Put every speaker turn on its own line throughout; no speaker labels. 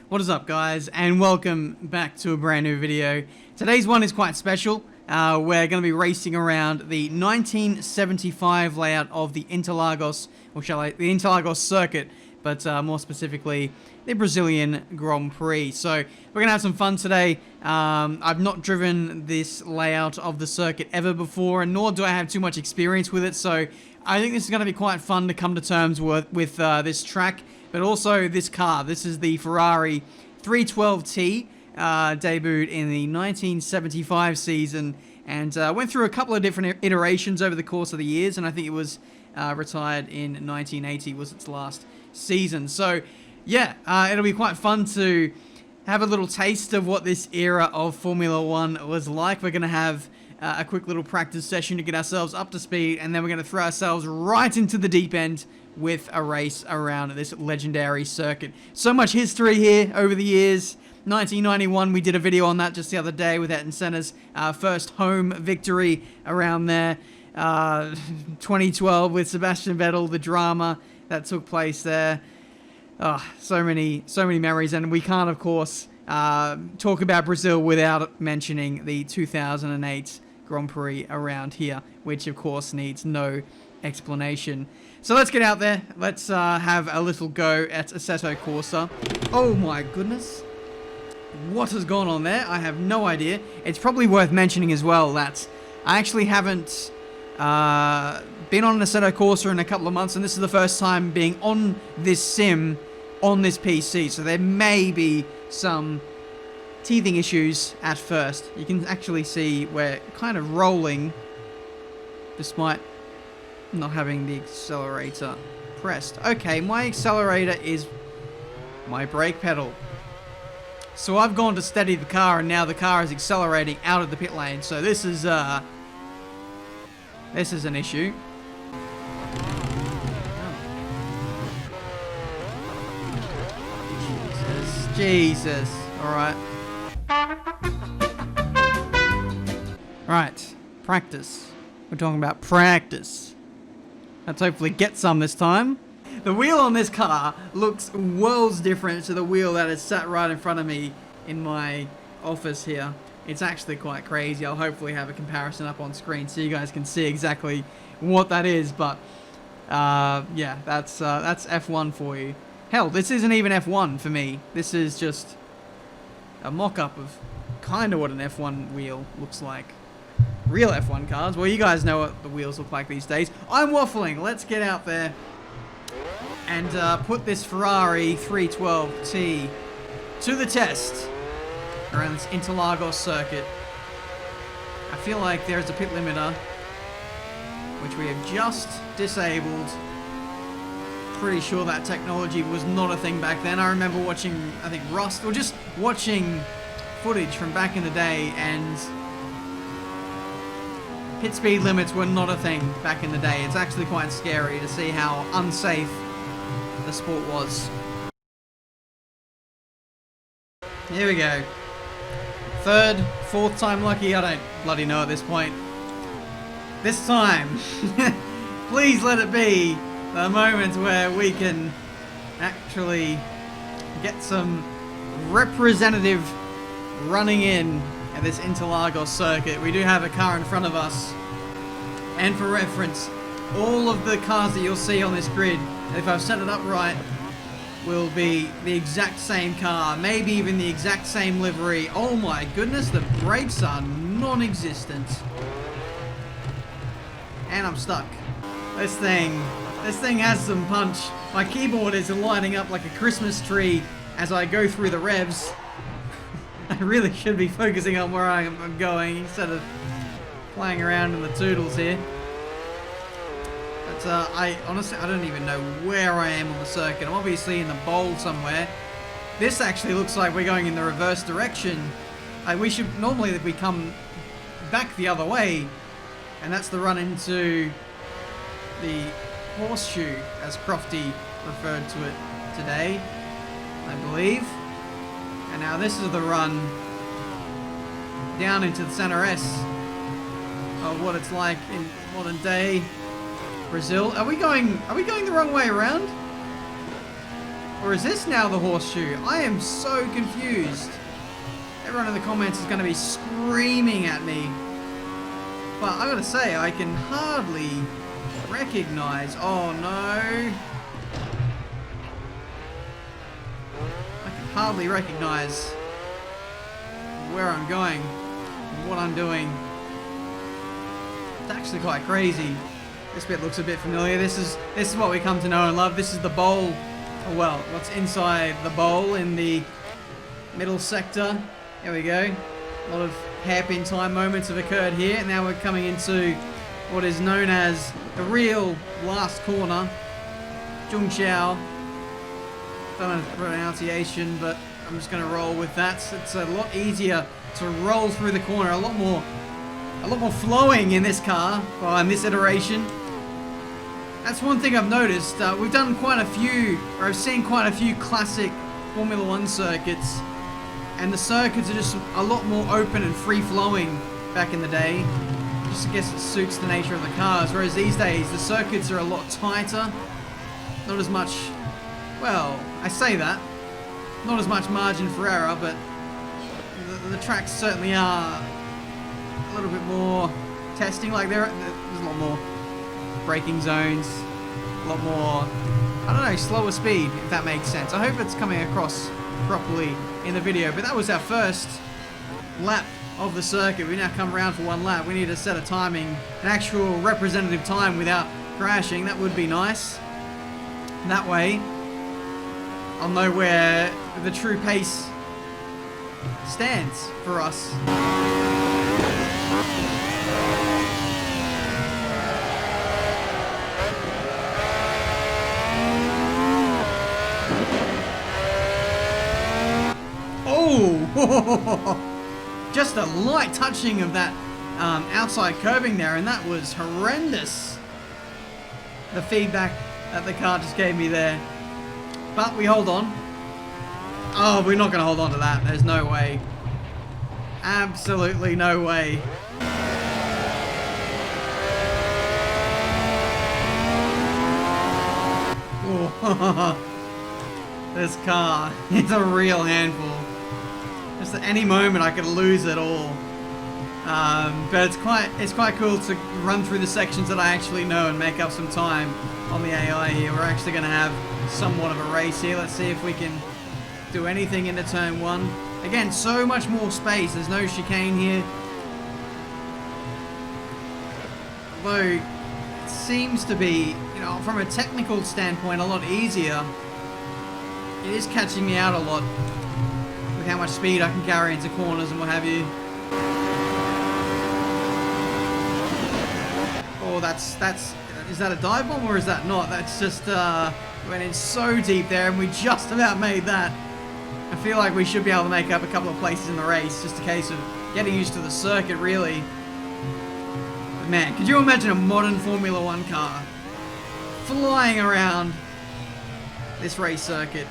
What is up, guys, and welcome back to a brand new video. Today's one is quite special. We're going to be racing around the 1975 layout of the Interlagos, the Interlagos circuit, but more specifically, the Brazilian Grand Prix. So we're going to have some fun today. I've not driven this layout of the circuit ever before, and nor do I have too much experience with it, so I think this is going to be quite fun to come to terms with this track. But also this car. This is the Ferrari 312T, debuted in the 1975 season, and went through a couple of different iterations over the course of the years, and I think it was retired in 1980 was its last season. So yeah, it'll be quite fun to have a little taste of what this era of Formula One was like. We're going to have a quick little practice session to get ourselves up to speed, and then we're going to throw ourselves right into the deep end with a race around this legendary circuit. So much history here over the years. 1991, we did a video on that just the other day with Ayrton Senna's first home victory around there. 2012 with Sebastian Vettel, the drama that took place there. Oh, so many memories, and we can't, of course, talk about Brazil without mentioning the 2008 Grand Prix around here, which of course needs no explanation. So let's get out there. Let's have a little go at Assetto Corsa. Oh my goodness. What has gone on there? I have no idea. It's probably worth mentioning as well that I actually haven't been on an Assetto Corsa in a couple of months, and this is the first time being on this sim on this PC. So there may be some teething issues at first. You can actually see we're kind of rolling despite not having the accelerator pressed. Okay, my accelerator is my brake pedal. So I've gone to steady the car, and now the car is accelerating out of the pit lane. So this is an issue. Jesus. Alright. Right. Practice. We're talking about practice. Let's hopefully get some this time. The wheel on this car looks worlds different to the wheel that is sat right in front of me in my office here. It's actually quite crazy. I'll hopefully have a comparison up on screen so you guys can see exactly what that is. But yeah, that's F1 for you. Hell, this isn't even F1 for me. This is just a mock-up of kind of what an F1 wheel looks like. Real F1 cars. Well, you guys know what the wheels look like these days. I'm waffling. Let's get out there and put this Ferrari 312T to the test around this Interlagos circuit. I feel like there's a pit limiter, which we have just disabled. Pretty sure that technology was not a thing back then. I remember watching, I think, Rust, or just watching footage from back in the day, and pit speed limits were not a thing back in the day. It's actually quite scary to see how unsafe the sport was. Here we go. Third, fourth time lucky, I don't bloody know at this point. This time, please let it be the moment where we can actually get some representative running in at this Interlagos circuit. We do have a car in front of us, and for reference, all of the cars that you'll see on this grid, if I've set it up right, will be the exact same car, maybe even the exact same livery. Oh my goodness, the brakes are non-existent. And I'm stuck. This thing has some punch. My keyboard is lighting up like a Christmas tree as I go through the revs. I really should be focusing on where I'm going instead of playing around in the toodles here. But I honestly don't even know where I am on the circuit. I'm obviously in the bowl somewhere. This actually looks like we're going in the reverse direction. We should normally we come back the other way, and that's the run into the horseshoe, as Crofty referred to it today, I believe. And now this is the run down into the center S of what it's like in modern day Brazil. Are we going the wrong way around? Or is this now the horseshoe? I am so confused. Everyone in the comments is going to be screaming at me. But I gotta say, I can hardly recognize... Oh no. I can hardly recognize where I'm going and what I'm doing. It's actually quite crazy. This bit looks a bit familiar. This is what we come to know and love. This is the bowl. Oh, well, what's inside the bowl in the middle sector. There we go. A lot of hairpin time moments have occurred here. Now we're coming into what is known as the real last corner. Zhongxiao. Don't know the pronunciation, but I'm just going to roll with that. It's a lot easier to roll through the corner. A lot more flowing in this car, well, in this iteration. That's one thing I've noticed. We've done quite a few, or I've seen quite a few classic Formula One circuits, and the circuits are just a lot more open and free-flowing back in the day. Just I guess it suits the nature of the cars, whereas these days the circuits are a lot tighter. Not as much, well, I say that, not as much margin for error, but the tracks certainly are a little bit more testing. Like there's a lot more braking zones, a lot more, I don't know, slower speed, if that makes sense. I hope it's coming across properly in the video. But that was our first lap of the circuit. We now come around for one lap. We need to set a timing, an actual representative time without crashing. That would be nice. That way I'll know where the true pace stands for us. Oh! Just a light touching of that outside curbing there, and that was horrendous. The feedback that the car just gave me there. But we hold on. Oh, we're not going to hold on to that. There's no way. Absolutely no way. Oh, this car is a real handful. Just at any moment I could lose it all. But it's quite cool to run through the sections that I actually know and make up some time on the AI here. We're actually going to have somewhat of a race here. Let's see if we can do anything into turn one. Again, so much more space. There's no chicane here. Although it seems to be, you know, from a technical standpoint, a lot easier. It is catching me out a lot with how much speed I can carry into corners and what have you. Oh, is that a dive bomb or is that not? That's just, went in so deep there and we just about made that. I feel like we should be able to make up a couple of places in the race. Just a case of getting used to the circuit, really. But man, could you imagine a modern Formula One car flying around this race circuit?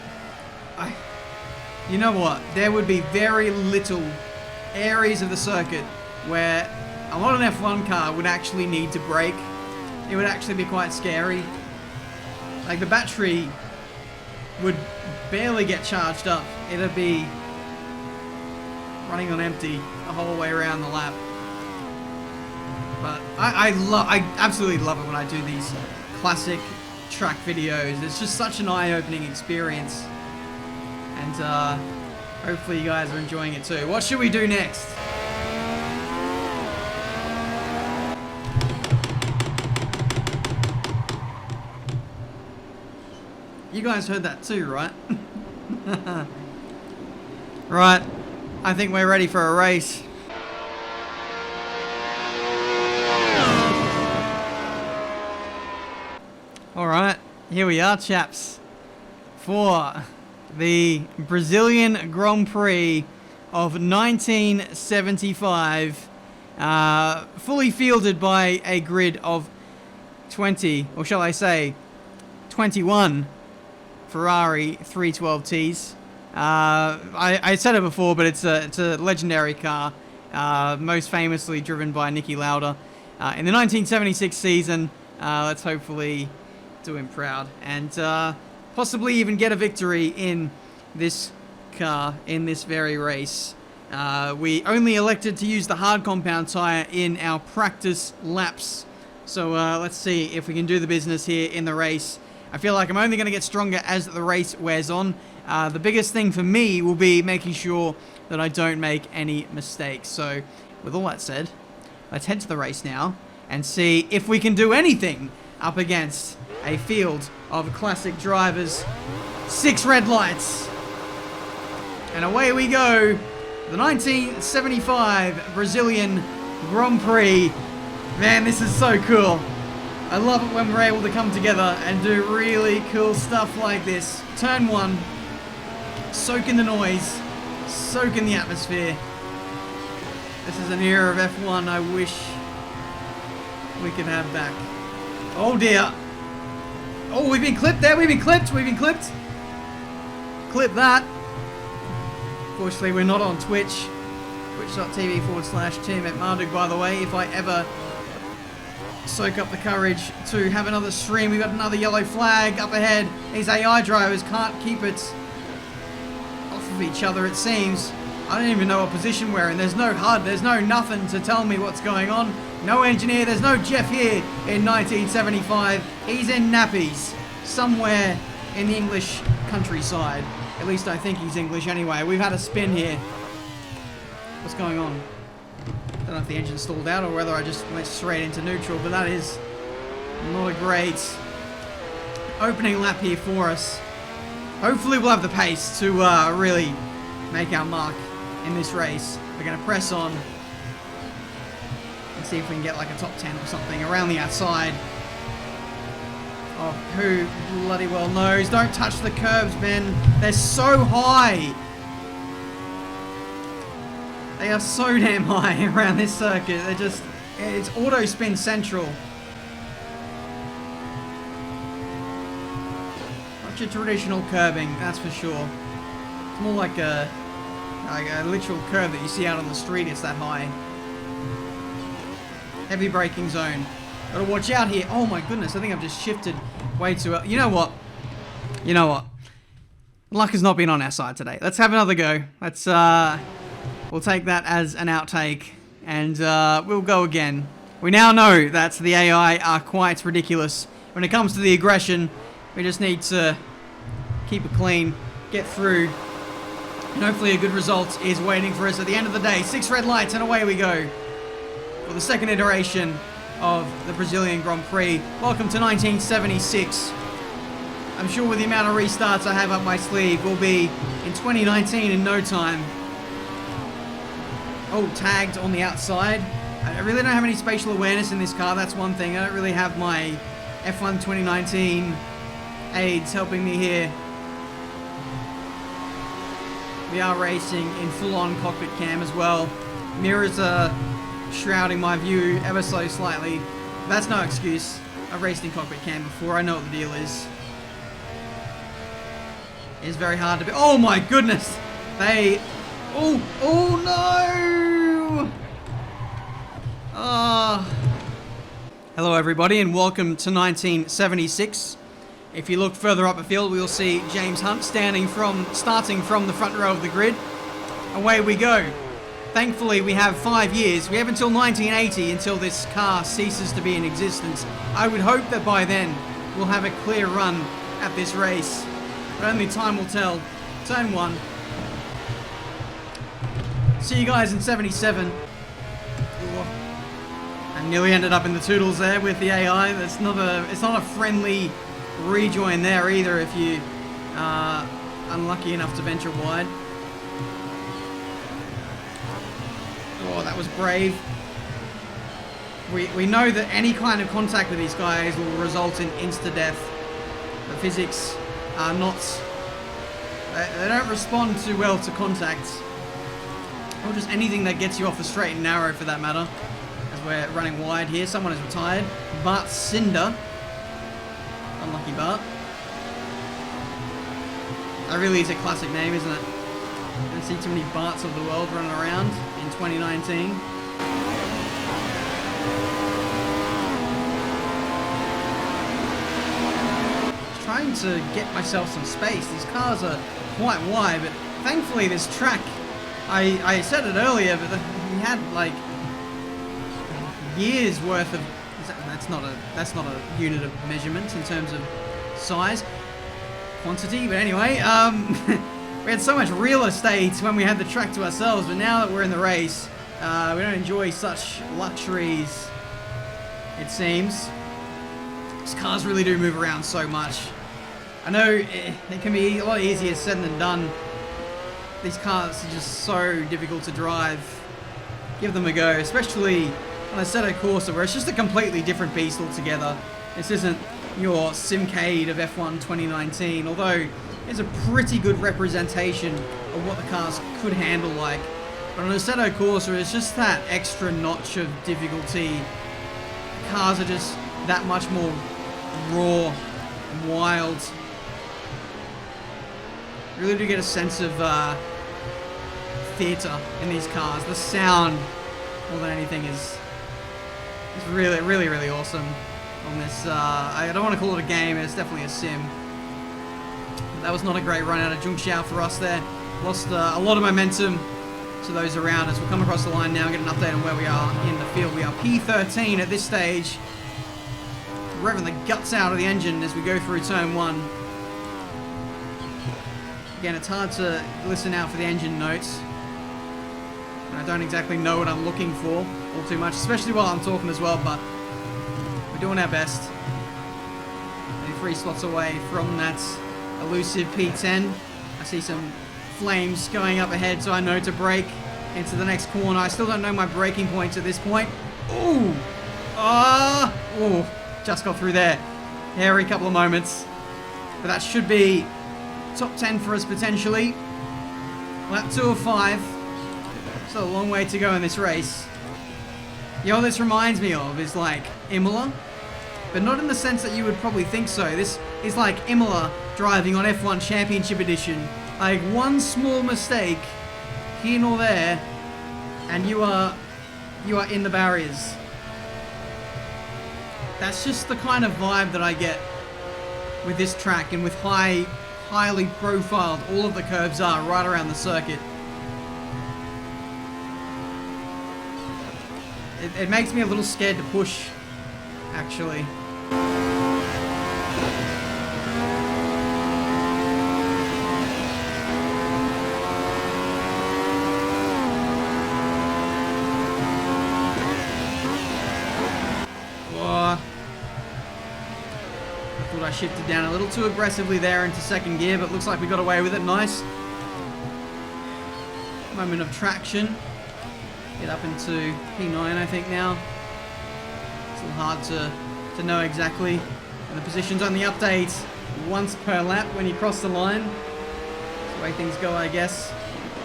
You know what? There would be very little areas of the circuit where a modern F1 car would actually need to brake. It would actually be quite scary. Like the battery would barely get charged up. It'd be running on empty the whole way around the lap. But I absolutely love it when I do these classic track videos. It's just such an eye-opening experience. And hopefully you guys are enjoying it too. What should we do next? You guys heard that too, right? Right. I think we're ready for a race. Alright, here we are, chaps. For the Brazilian Grand Prix of 1975. Fully fielded by a grid of 20, or shall I say, 21 Ferrari 312Ts. I said it before, but it's a legendary car, most famously driven by Niki Lauda in the 1976 season. Let's hopefully do him proud. And possibly even get a victory in this car, in this very race. We only elected to use the hard compound tyre in our practice laps. So let's see if we can do the business here in the race. I feel like I'm only going to get stronger as the race wears on. The biggest thing for me will be making sure that I don't make any mistakes. So with all that said, let's head to the race now and see if we can do anything up against a field of classic drivers. 6 red lights. And away we go. The 1975 Brazilian Grand Prix. Man, this is so cool. I love it when we're able to come together and do really cool stuff like this. Turn 1. Soak in the noise. Soak in the atmosphere. This is an era of F1 I wish we could have back. Oh dear. Oh, we've been clipped there. We've been clipped. We've been clipped. Clip that. Fortunately, we're not on Twitch. Twitch.tv/Tiametmarduk, by the way. If I ever soak up the courage to have another stream. We've got another yellow flag up ahead. These AI drivers can't keep it off of each other, it seems. I don't even know what position we're in. There's no HUD. There's no nothing to tell me what's going on. No engineer. There's no Jeff here in 1975. He's in nappies somewhere in the English countryside. At least I think he's English anyway. We've had a spin here. What's going on? I don't know if the engine stalled out or whether I just went straight into neutral, but that is not a great opening lap here for us. Hopefully we'll have the pace to really make our mark in this race. We're going to press on and see if we can get like a top 10 or something around the outside. Oh, who bloody well knows. Don't touch the curbs, man. They're so high. They are so damn high around this circuit. They're just, it's auto spin central. Not your traditional curbing, that's for sure. It's more like a literal curve that you see out on the street. It's that high. Heavy braking zone. Gotta watch out here. Oh my goodness, I think I've just shifted way too early. You know what? You know what? Luck has not been on our side today. Let's have another go. Let's, we'll take that as an outtake, and we'll go again. We now know that the AI are quite ridiculous. When it comes to the aggression, we just need to keep it clean, get through, and hopefully a good result is waiting for us at the end of the day. 6 red lights, and away we go for the second iteration of the Brazilian Grand Prix. Welcome to 1976. I'm sure with the amount of restarts I have up my sleeve, we'll be in 2019 in no time. Oh, tagged on the outside. I really don't have any spatial awareness in this car, that's one thing. I don't really have my F1 2019 aids helping me here. We are racing in full-on cockpit cam as well. Mirrors are shrouding my view ever so slightly. That's no excuse. I've raced in cockpit cam before, I know what the deal is. It's very hard to be. Oh my goodness! They... Oh no! Hello everybody and welcome to 1976. If you look further up the field, we'll see James Hunt starting from the front row of the grid. Away we go. Thankfully, we have 5 years. We have until 1980 until this car ceases to be in existence. I would hope that by then we'll have a clear run at this race. But only time will tell. Turn 1. See you guys in 77. I nearly ended up in the toodles there with the AI. It's not a friendly rejoin there either if you are unlucky enough to venture wide. Oh, that was brave. We know that any kind of contact with these guys will result in insta-death. The physics are not... They don't respond too well to contact. Or just anything that gets you off the straight and narrow for that matter. As we're running wide here. Someone is retired. Bart Cinder. Unlucky Bart. That really is a classic name, isn't it? I don't see too many Barts of the world running around in 2019. Just try trying to get myself some space. These cars are quite wide, but thankfully this track, I said it earlier, but we had like years worth of, that's not a unit of measurement in terms of size, quantity, but anyway, we had so much real estate when we had the track to ourselves, but now that we're in the race, we don't enjoy such luxuries, it seems. These cars really do move around so much. I know it can be a lot easier said than done. These cars are just so difficult to drive. Give them a go, especially on Assetto Corsa, where it's just a completely different beast altogether. This isn't your Simcade of F1 2019, although it's a pretty good representation of what the cars could handle like. But on Assetto Corsa, it's just that extra notch of difficulty. The cars are just that much more raw and wild. Really do get a sense of theatre in these cars. The sound, more than anything, is really, really, really awesome on this. I don't want to call it a game, it's definitely a sim. But that was not a great run out of Zhongxiao for us there. Lost a lot of momentum to those around us. We'll come across the line now and get an update on where we are in the field. We are P13 at this stage. Revving the guts out of the engine as we go through turn 1. Again, it's hard to listen out for the engine notes. And I don't exactly know what I'm looking for all too much, especially while I'm talking as well, but we're doing our best. Only 3 slots away from that elusive P10. I see some flames going up ahead, so I know to brake into the next corner. I still don't know my braking points at this point. Ooh! Ooh! Just got through there. Hairy couple of moments. But that should be top 10 for us potentially. Lap 2 of 5. So a long way to go in this race. You know what this reminds me of is like Imola, but not in the sense that you would probably think so. This is like Imola driving on F1 Championship Edition. Like one small mistake here nor there, and you are in the barriers. That's just the kind of vibe that I get with this track, and with highly profiled all of the curves are right around the circuit. It makes me a little scared to push, actually. I shifted down a little too aggressively there into second gear, but looks like we got away with it. Nice. Moment of traction. Get up into P9, I think, now. It's a little hard to know exactly. And the positions on the update once per lap when you cross the line. That's the way things go, I guess.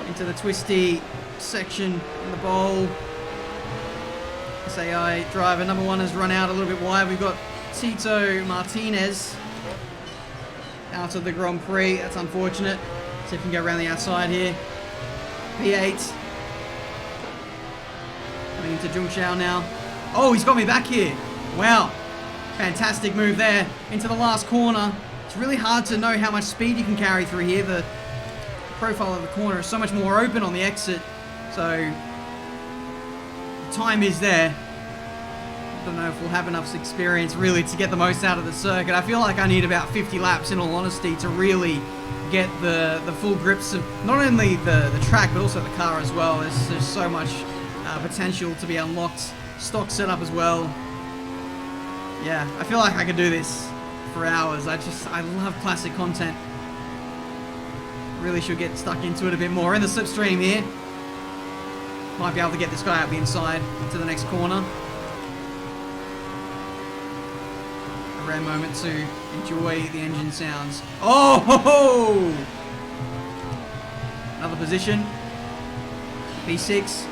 Into the twisty section in the bowl. SAI driver number 1 has run out a little bit wide. We've got Tito Martinez out of the Grand Prix. That's unfortunate. See if we can go around the outside here. P8. Coming into Zhongxiao now. Oh, he's got me back here. Wow. Fantastic move there into the last corner. It's really hard to know how much speed you can carry through here. The profile of the corner is so much more open on the exit. So the time is there. I don't know if we'll have enough experience really to get the most out of the circuit. I feel like I need about 50 laps in all honesty to really get the full grips of not only the track but also the car as well. There's so much potential to be unlocked. Stock setup as well. Yeah, I feel like I could do this for hours. I love classic content. Really should get stuck into it a bit more. In the slipstream here. Might be able to get this guy out the inside to the next corner. A rare moment to enjoy the engine sounds. Oh! Ho, ho! Another position. P6.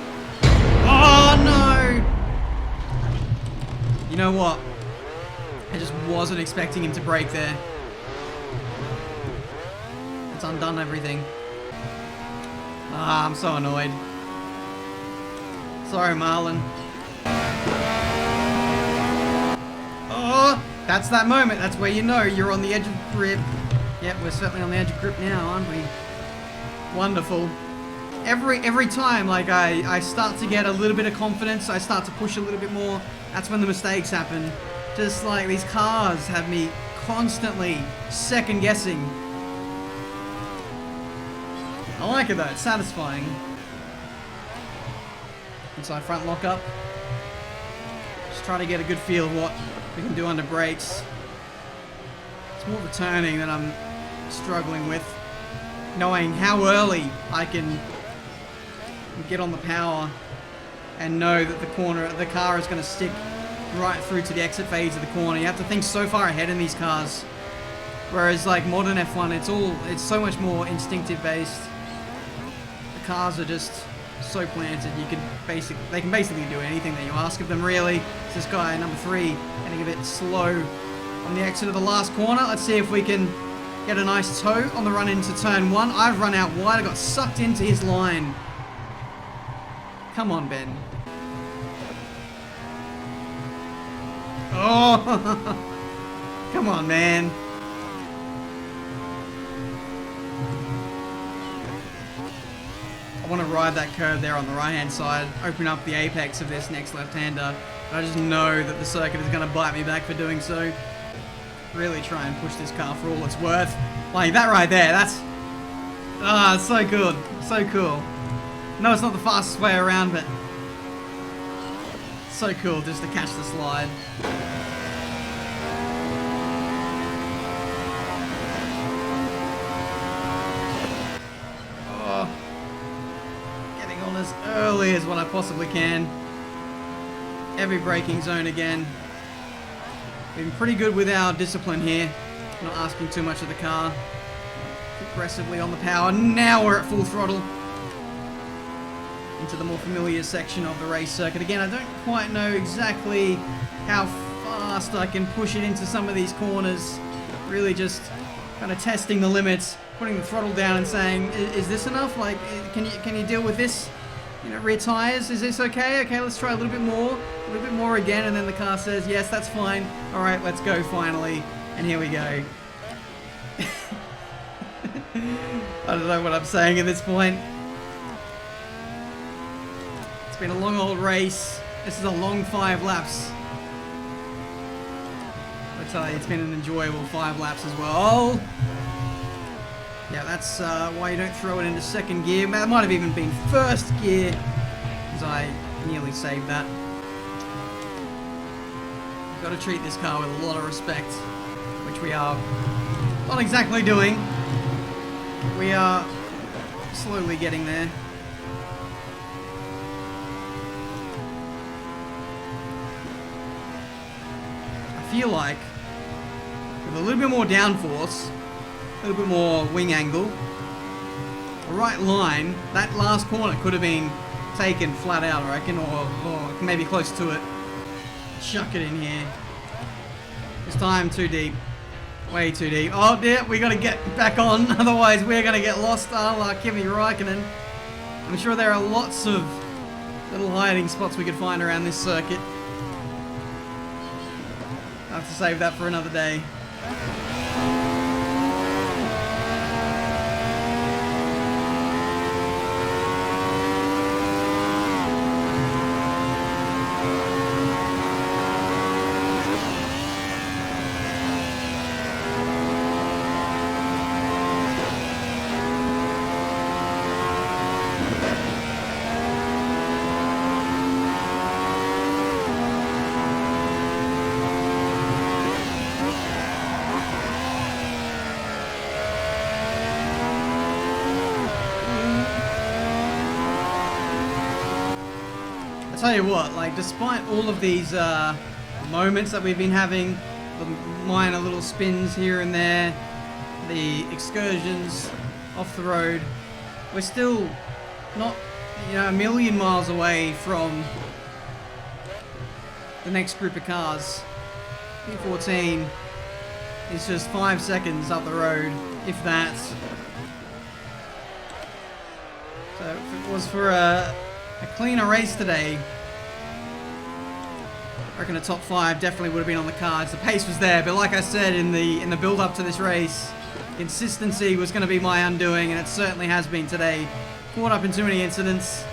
Oh no! You know what? I just wasn't expecting him to brake there. It's undone everything. Ah, I'm so annoyed. Sorry, Marlon. Oh! That's that moment. That's where you know you're on the edge of grip. Yep, we're certainly on the edge of grip now, aren't we? Wonderful. Every time, like, I start to get a little bit of confidence, I start to push a little bit more, that's when the mistakes happen. Just like these cars have me constantly second guessing. I like it though, it's satisfying. Inside front lock up. Just try to get a good feel of what we can do under brakes. It's more the turning that I'm struggling with. Knowing how early I can get on the power and know that the car is going to stick right through to the exit phase of the corner. You have to think so far ahead in these cars. Whereas like modern F1, it's so much more instinctive based. The cars are just so planted. They can basically do anything that you ask of them, really. It's this guy, number 3, getting a bit slow on the exit of the last corner. Let's see if we can get a nice toe on the run into turn 1. I've run out wide. I got sucked into his line. Come on, Ben. Oh! Come on, man. I want to ride that curve there on the right-hand side, open up the apex of this next left-hander. But I just know that the circuit is going to bite me back for doing so. Really try and push this car for all it's worth. Like that right there, that's... Ah, it's so good. So cool. No, it's not the fastest way around, but... so cool just to catch the slide. Oh. Getting on as early as what I possibly can. Every braking zone again. Been pretty good with our discipline here. Not asking too much of the car. Aggressively on the power. Now we're at full throttle. Into the more familiar section of the race circuit. Again, I don't quite know exactly how fast I can push it into some of these corners. Really just kind of testing the limits, putting the throttle down and saying, is this enough? Like, can you deal with this? You know, rear tires, is this okay? Okay, let's try a little bit more again, and then the car says, yes, that's fine. All right, let's go finally. And here we go. I don't know what I'm saying at this point. It's been a long old race. This is a long 5 laps. I tell you, it's been an enjoyable 5 laps as well. Yeah, that's why you don't throw it into second gear. That might have even been first gear, because I nearly saved that. You've got to treat this car with a lot of respect, which we are not exactly doing. We are slowly getting there. I feel like with a little bit more downforce, a little bit more wing angle, the right line, that last corner could have been taken flat out, I reckon, or maybe close to it. Chuck it in here. This time too deep. Way too deep. Oh dear, we got to get back on, otherwise we're going to get lost, a la Kimi Räikkönen. I'm sure there are lots of little hiding spots we could find around this circuit. I'll have to save that for another day. Tell you what, like, despite all of these moments that we've been having, the minor little spins here and there, the excursions off the road, we're still not, you know, a million miles away from the next group of cars. P14 is just 5 seconds up the road, if that. So if it was for a cleaner race today, I reckon a top 5 definitely would have been on the cards. The pace was there, but like I said in the build-up to this race, consistency was going to be my undoing, and it certainly has been today. Caught up in too many incidents,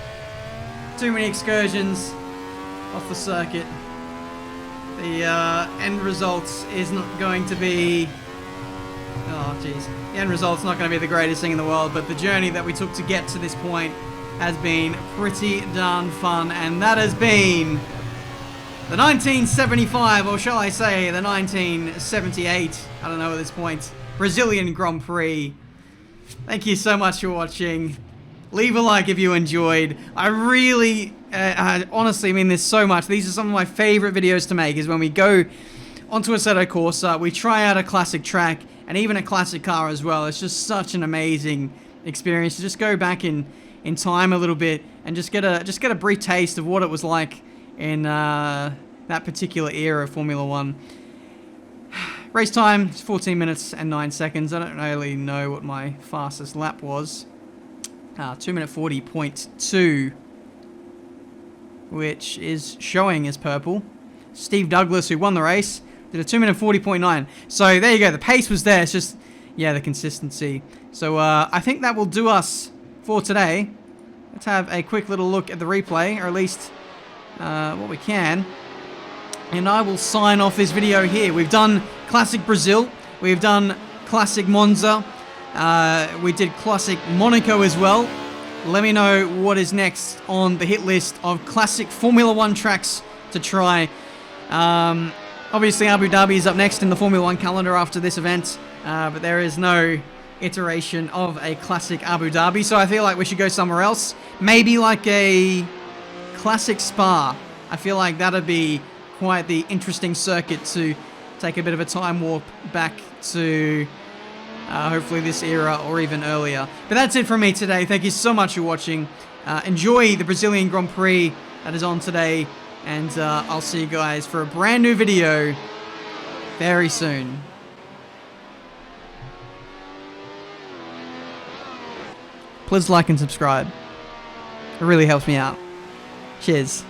too many excursions off the circuit. The end result is not going to be... Oh, jeez. The end result's not going to be the greatest thing in the world, but the journey that we took to get to this point has been pretty darn fun, and that has been the 1975, or shall I say the 1978, I don't know at this point, Brazilian Grand Prix. Thank you so much for watching. Leave a like if you enjoyed. I really, I honestly mean this so much. These are some of my favorite videos to make, is when we go onto Assetto Corsa, we try out a classic track, and even a classic car as well. It's just such an amazing experience to just go back in time a little bit and just get a brief taste of what it was like in that particular era of Formula 1. Race time is 14 minutes and 9 seconds. I don't really know what my fastest lap was. 2 minute 40.2, which is showing as purple. Steve Douglas, who won the race, did a 2 minute 40.9. So there you go. The pace was there. It's just, yeah, the consistency. So I think that will do us for today. Let's have a quick little look at the replay, or at least what we can. And I will sign off this video here. We've done Classic Brazil. We've done Classic Monza. We did Classic Monaco as well. Let me know what is next on the hit list of classic Formula 1 tracks to try. Obviously, Abu Dhabi is up next in the Formula 1 calendar after this event, but there is no iteration of a classic Abu Dhabi, so I feel like we should go somewhere else. Maybe like a classic Spa. I feel like that would be quite the interesting circuit to take a bit of a time warp back to hopefully this era or even earlier. But that's it from me today. Thank you so much for watching. Enjoy the Brazilian Grand Prix that is on today, and I'll see you guys for a brand new video very soon. Please like and subscribe. It really helps me out. Cheers.